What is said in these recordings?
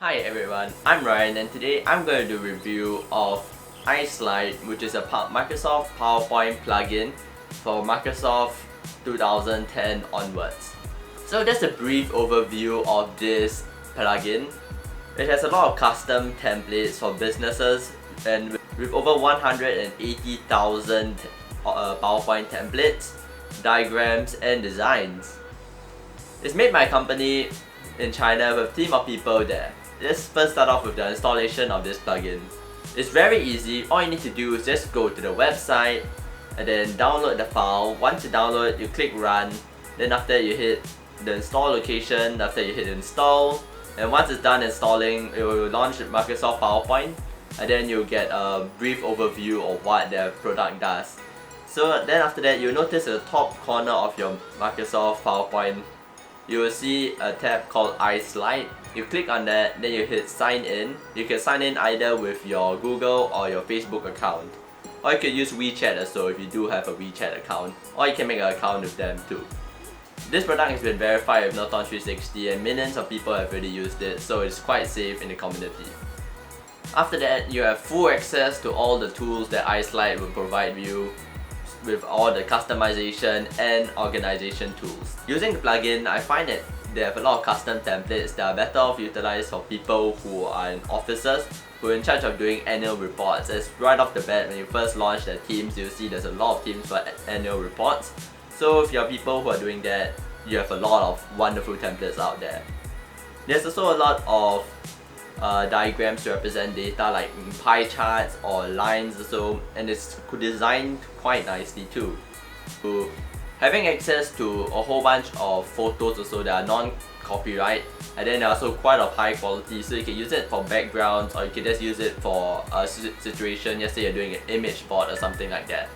Hi everyone, I'm Ryan and today I'm going to do a review of iLite, which is a Microsoft PowerPoint plugin for Microsoft 2010 onwards. So that's a brief overview of this plugin. It has a lot of custom templates for businesses and with over 180,000 PowerPoint templates, diagrams and designs. It's made by a company in China with a team of people there. Let's first start off with the installation of this plugin. It's very easy. All you need to do is just go to the website and then download the file. Once you download, you click run. Then after you hit the install location, after you hit install, and once it's done installing, it will launch Microsoft PowerPoint, and then you'll get a brief overview of what their product does. So then after that, you'll notice at the top corner of your Microsoft PowerPoint, you will see a tab called iLite. You click on that, then you hit sign in. You can sign in either with your Google or your Facebook account. Or you could use WeChat also if you do have a WeChat account. Or you can make an account with them too. This product has been verified with Norton 360 and millions of people have already used it, so it's quite safe in the community. After that, you have full access to all the tools that iLite will provide you, with all the customization and organization tools. Using the plugin, I find that they have a lot of custom templates that are better off utilized for people who are in offices who are in charge of doing annual reports. As right off the bat, when you first launch their teams, you'll see there's a lot of teams for annual reports. So if you're people who are doing that, you have a lot of wonderful templates out there. There's also a lot of diagrams to represent data like pie charts or lines also, and it's designed quite nicely too. So having access to a whole bunch of photos also that are non-copyright, and then they're also quite of high quality, so you can use it for backgrounds or you can just use it for a situation, let's say you're doing an image board or something like that.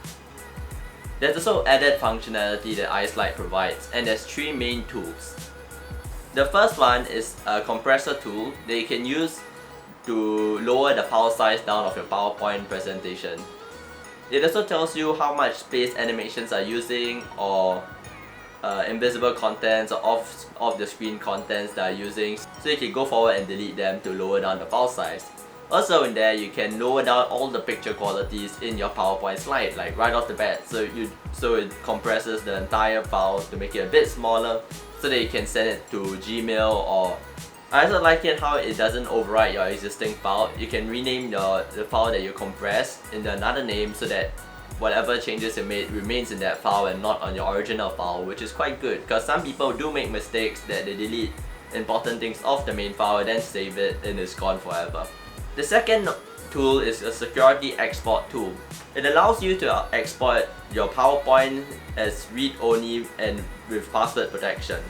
There's also added functionality that iLite provides, and there's three main tools. The first one is a compressor tool that you can use to lower the file size down of your PowerPoint presentation. It also tells you how much space animations are using, or invisible contents or off the screen contents that are using, so you can go forward and delete them to lower down the file size. Also in there, you can lower down all the picture qualities in your PowerPoint slide, like right off the bat, so it compresses the entire file to make it a bit smaller so that you can send it to Gmail. Or I also like it how it doesn't overwrite your existing file. You can rename the file that you compress into another name so that whatever changes you made remains in that file and not on your original file, which is quite good because some people do make mistakes that they delete important things off the main file and then save it and it's gone forever. The second tool is a security export tool. It allows you to export your PowerPoint as read-only and with password protection.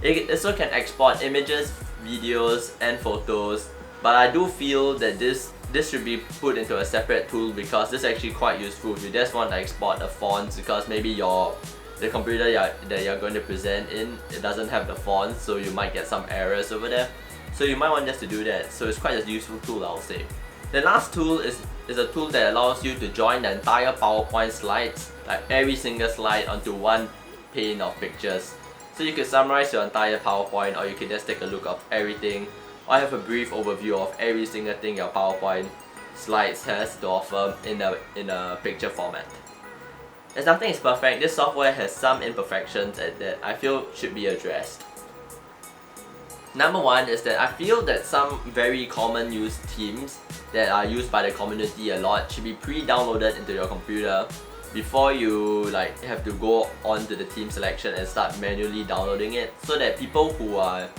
It also can export images, videos and photos, but I do feel that this should be put into a separate tool because this is actually quite useful if you just want to export the fonts, because maybe the computer that you're going to present in, it doesn't have the fonts, so you might get some errors over there. So you might want just to do that, so it's quite a useful tool, I'll say. The last tool is a tool that allows you to join the entire PowerPoint slides, like every single slide, onto one pane of pictures. So you can summarize your entire PowerPoint, or you can just take a look of everything, or have a brief overview of every single thing your PowerPoint slides has to offer in a picture format. As nothing is perfect, this software has some imperfections that I feel should be addressed. Number one is that I feel that some very common use themes that are used by the community a lot should be pre-downloaded into your computer before you have to go on to the theme selection and start manually downloading it, so that people who are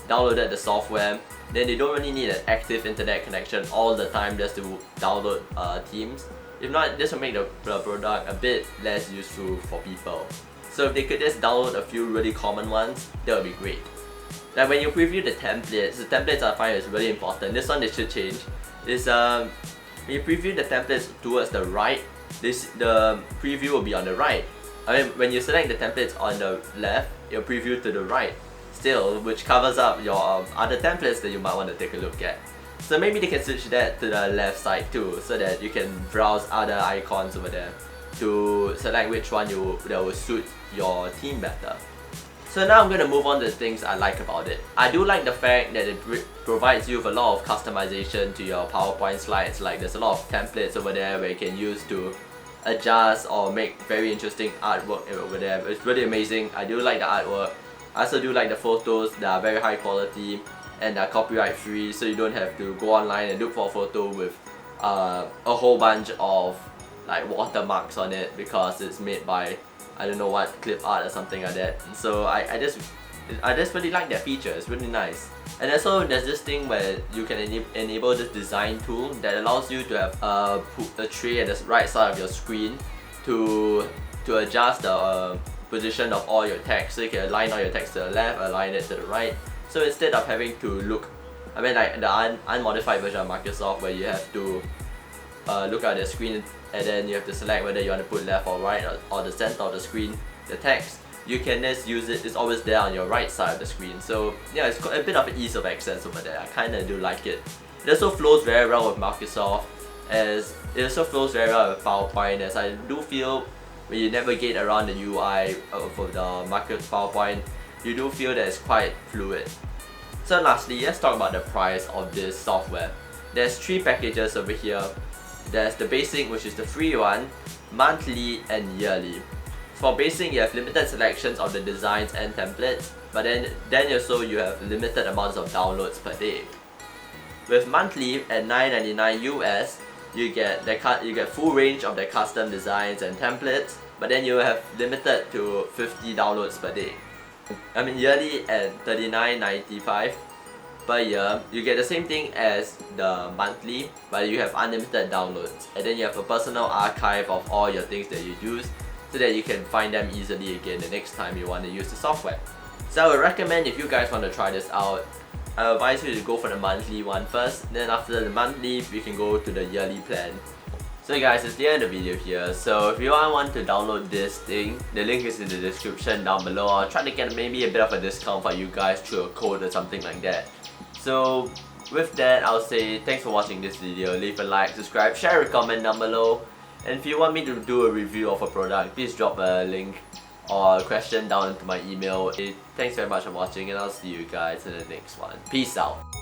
downloaded the software, then they don't really need an active internet connection all the time just to download themes. If not, this will make the product a bit less useful for people. So if they could just download a few really common ones, that would be great. Like when you preview the templates I find is really important. This one they should change. Is when you preview the templates towards the right, the preview will be on the right. I mean, when you select the templates on the left, it'll preview to the right still, which covers up your other templates that you might want to take a look at. So maybe they can switch that to the left side too, so that you can browse other icons over there to select which one that will suit your theme better. So now I'm going to move on to the things I like about it. I do like the fact that it provides you with a lot of customization to your PowerPoint slides. Like there's a lot of templates over there where you can use to adjust or make very interesting artwork over there. It's really amazing. I do like the artwork. I also do like the photos that are very high quality and they're copyright free, so you don't have to go online and look for a photo with a whole bunch of like watermarks on it because it's made by I don't know what, clip art or something like that. So I just really like that feature. It's really nice. And also there's this thing where you can enable this design tool that allows you to have a tray at the right side of your screen to adjust the position of all your text. So you can align all your text to the left, align it to the right. So instead of having to look, I mean like the unmodified version of Microsoft where you have to look at the screen and then you have to select whether you want to put left or right or the center of the screen, the text, you can just use it, it's always there on your right side of the screen. So yeah, it's a bit of an ease of access over there. I kinda do like it. It also flows very well with Microsoft, as it also flows very well with PowerPoint, as I do feel when you navigate around the UI for the Microsoft PowerPoint, you do feel that it's quite fluid. So lastly, let's talk about the price of this software. There's 3 packages over here. There's the basic, which is the free one, monthly and yearly. For basic, you have limited selections of the designs and templates, but then also you have limited amounts of downloads per day. With monthly at $9.99 US, you get full range of the custom designs and templates, but then you have limited to 50 downloads per day. I mean yearly at $39.95 per year, you get the same thing as the monthly, but you have unlimited downloads, and then you have a personal archive of all your things that you use so that you can find them easily again the next time you want to use the software. So I would recommend, if you guys want to try this out, I advise you to go for the monthly one first, then after the monthly you can go to the yearly plan. So guys, it's the end of the video here. So if you want to download this thing, the link is in the description down below. I'll try to get maybe a bit of a discount for you guys through a code or something like that. So with that, I'll say thanks for watching this video. Leave a like, subscribe, share a comment down below. And if you want me to do a review of a product, please drop a link or a question down into my email. Thanks very much for watching, and I'll see you guys in the next one. Peace out.